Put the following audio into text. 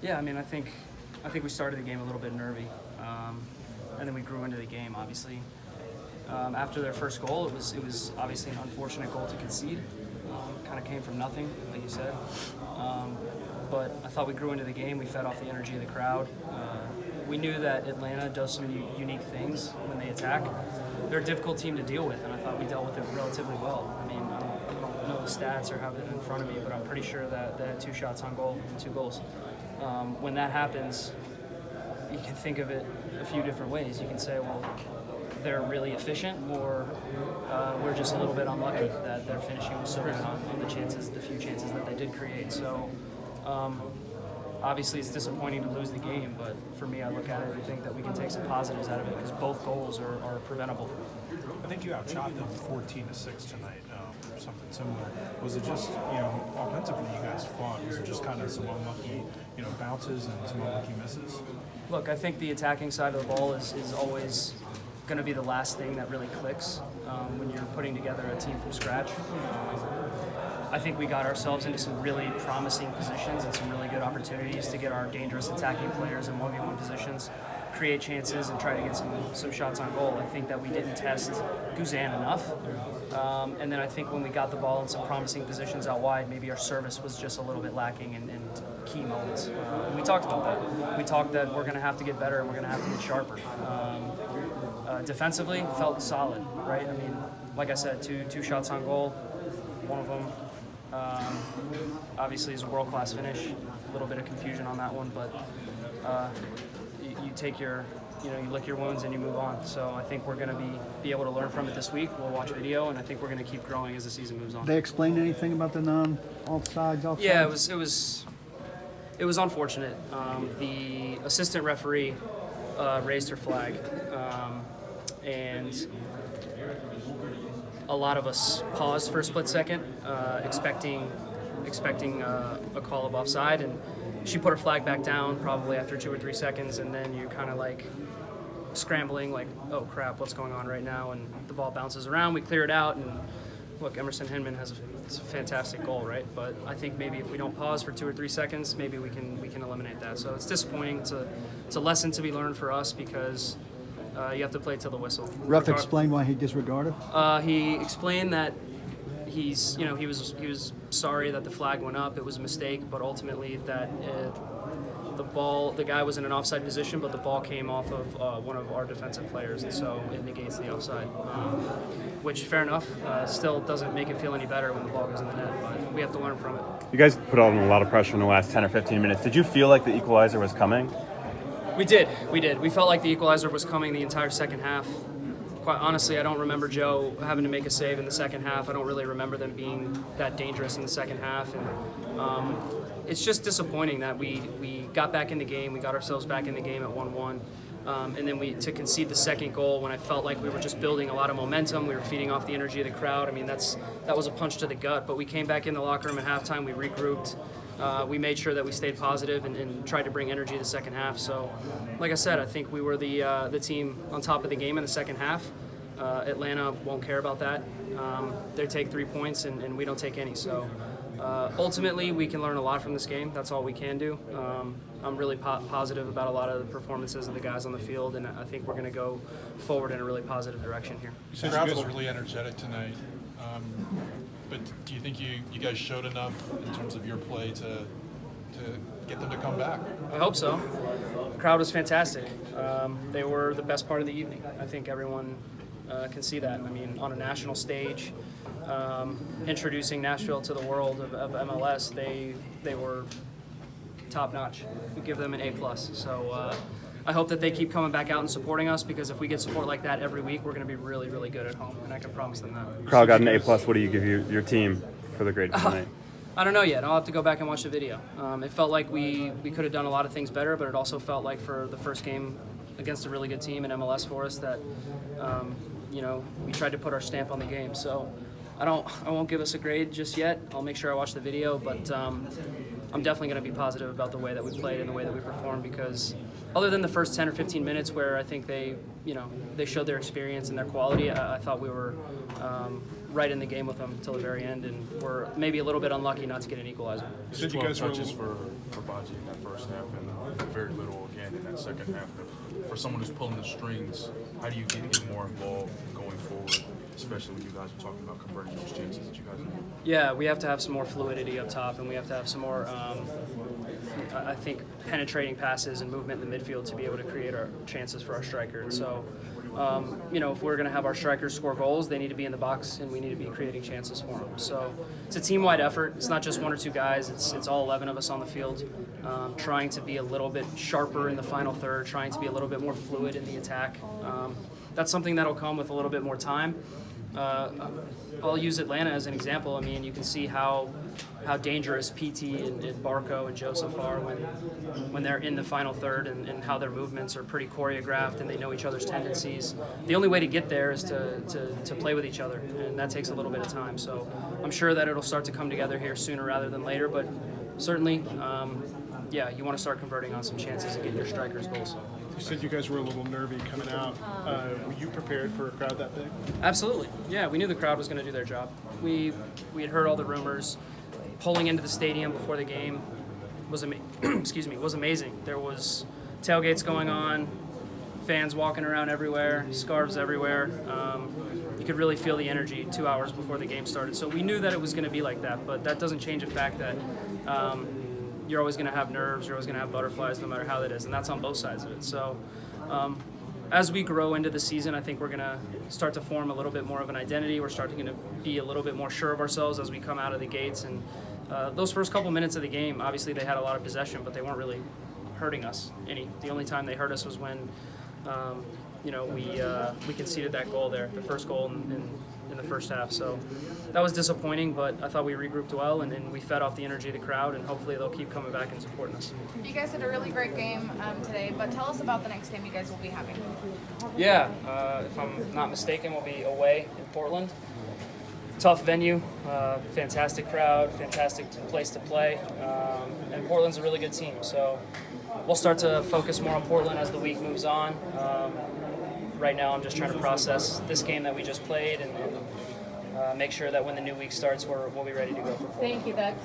Yeah, I mean, I think we started the game a little bit nervy, and then we grew into the game. Obviously, after their first goal, it was obviously an unfortunate goal to concede. Kind of came from nothing, like you said. But I thought we grew into the game. We fed off the energy of the crowd. We knew that Atlanta does some unique things when they attack. They're a difficult team to deal with, and I thought we dealt with it relatively well. I mean, I don't know the stats or have it in front of me, but I'm pretty sure that they had 2 shots on goal and 2 goals. When that happens, you can think of it a few different ways. You can say, well, they're really efficient, or we're just a little bit unlucky that they're finishing so good on the few chances that they did create. So obviously it's disappointing to lose the game, but for me, I look at it and think that we can take some positives out of it because both goals are preventable. I think you outshot them 14-6 tonight, or something similar. Was it just, offensively you guys fought? Was it just kind of some unlucky, bounces and some unlucky misses? Look, I think the attacking side of the ball is always going to be the last thing that really clicks when you're putting together a team from scratch. I think we got ourselves into some really promising positions and some really good opportunities to get our dangerous attacking players in 1v1 positions, create chances, and try to get some shots on goal. I think that we didn't test Guzan enough. And then I think when we got the ball in some promising positions out wide, maybe our service was just a little bit lacking in key moments. And we talked about that. We talked that we're going to have to get better and we're going to have to get sharper. Defensively, felt solid, right? I mean, like I said, two shots on goal. One of them obviously is a world-class finish. A little bit of confusion on that one, but you take you lick your wounds and you move on. So I think we're going to be able to learn from it this week. We'll watch video, and I think we're going to keep growing as the season moves on. They explained anything about the non-offsides? Yeah, it was unfortunate. The assistant referee raised her flag, and a lot of us paused for a split second, expecting a call of offside, and she put her flag back down probably after 2 or 3 seconds, and then you're kind of like scrambling, like, oh crap, what's going on right now? And the ball bounces around, we clear it out, and look, Emerson Hinman has a fantastic goal, right? But I think maybe if we don't pause for 2 or 3 seconds, maybe we can eliminate that. So it's disappointing. It's a lesson to be learned for us because you have to play till the whistle. Ref explained why he disregarded? He explained that he was sorry that the flag went up. It was a mistake, but ultimately that the guy was in an offside position, but the ball came off of one of our defensive players, and so it negates the offside. Which, fair enough, still doesn't make it feel any better when the ball goes in the net, but we have to learn from it. You guys put on a lot of pressure in the last 10 or 15 minutes. Did you feel like the equalizer was coming? We did. We felt like the equalizer was coming the entire second half. Quite honestly, I don't remember Joe having to make a save in the second half. I don't really remember them being that dangerous in the second half. And it's just disappointing that we got back in the game. We got ourselves back in the game at 1-1. And then to concede the second goal when I felt like we were just building a lot of momentum. We were feeding off the energy of the crowd. I mean, that was a punch to the gut. But we came back in the locker room at halftime. We regrouped. We made sure that we stayed positive and tried to bring energy to the second half. So, like I said, I think we were the team on top of the game in the second half. Atlanta won't care about that. They take 3 points and we don't take any. So, ultimately, we can learn a lot from this game. That's all we can do. I'm really positive about a lot of the performances of the guys on the field, and I think we're going to go forward in a really positive direction here. You said you guys were really energetic tonight. But do you think you guys showed enough in terms of your play to get them to come back? I hope so. The crowd was fantastic. They were the best part of the evening. I think everyone can see that. I mean, on a national stage, introducing Nashville to the world of MLS, they were top notch. We give them an A+. So I hope that they keep coming back out and supporting us, because if we get support like that every week, we're going to be really, really good at home, and I can promise them that. Crowd got an A+. What do you give your team for the grade tonight? I don't know yet. I'll have to go back and watch the video. It felt like we could have done a lot of things better, but it also felt like for the first game against a really good team in MLS for us that we tried to put our stamp on the game. So I won't give us a grade just yet. I'll make sure I watch the video, but I'm definitely going to be positive about the way that we played and the way that we performed, because other than the first 10 or 15 minutes where I think they showed their experience and their quality, I thought we were right in the game with them until the very end, and we're maybe a little bit unlucky not to get an equalizer. You said you guys touches for Baji in that first half and very little again in that second half. For someone who's pulling the strings, how do you get him more involved going forward, especially when you guys are talking about converting those chances that you guys have? Yeah, we have to have some more fluidity up top, and we have to have some more, I think, penetrating passes and movement in the midfield to be able to create our chances for our striker. And so, if we're going to have our strikers score goals, they need to be in the box, and we need to be creating chances for them. So it's a team-wide effort. It's not just one or two guys. It's all 11 of us on the field, trying to be a little bit sharper in the final third, trying to be a little bit more fluid in the attack. That's something that'll come with a little bit more time. I'll use Atlanta as an example. I mean, you can see how dangerous PT and Barco and Joseph are when they're in the final third, and how their movements are pretty choreographed and they know each other's tendencies. The only way to get there is to play with each other, and that takes a little bit of time. So I'm sure that it'll start to come together here sooner rather than later, but certainly, you want to start converting on some chances and get your strikers goals. You said you guys were a little nervy coming out. Were you prepared for a crowd that big? Absolutely. Yeah, we knew the crowd was going to do their job. We had heard all the rumors. Pulling into the stadium before the game was was amazing. There was tailgates going on, fans walking around everywhere, scarves everywhere. You could really feel the energy 2 hours before the game started. So we knew that it was going to be like that, but that doesn't change the fact that you're always going to have nerves, you're always going to have butterflies, no matter how that is, and that's on both sides of it. So as we grow into the season, I think we're going to start to form a little bit more of an identity. We're starting to be a little bit more sure of ourselves as we come out of the gates. And those first couple minutes of the game, obviously they had a lot of possession, but they weren't really hurting us any. The only time they hurt us was when we conceded that goal there, the first goal in the first half. So that was disappointing, but I thought we regrouped well, and then we fed off the energy of the crowd, and hopefully they'll keep coming back and supporting us. You guys had a really great game today, but tell us about the next game you guys will be having. Yeah, if I'm not mistaken, we'll be away in Portland. Tough venue, fantastic crowd, fantastic place to play, and Portland's a really good team. So we'll start to focus more on Portland as the week moves on. Right now, I'm just trying to process this game that we just played and make sure that when the new week starts, we'll be ready to go for Portland. Thank you, Dax.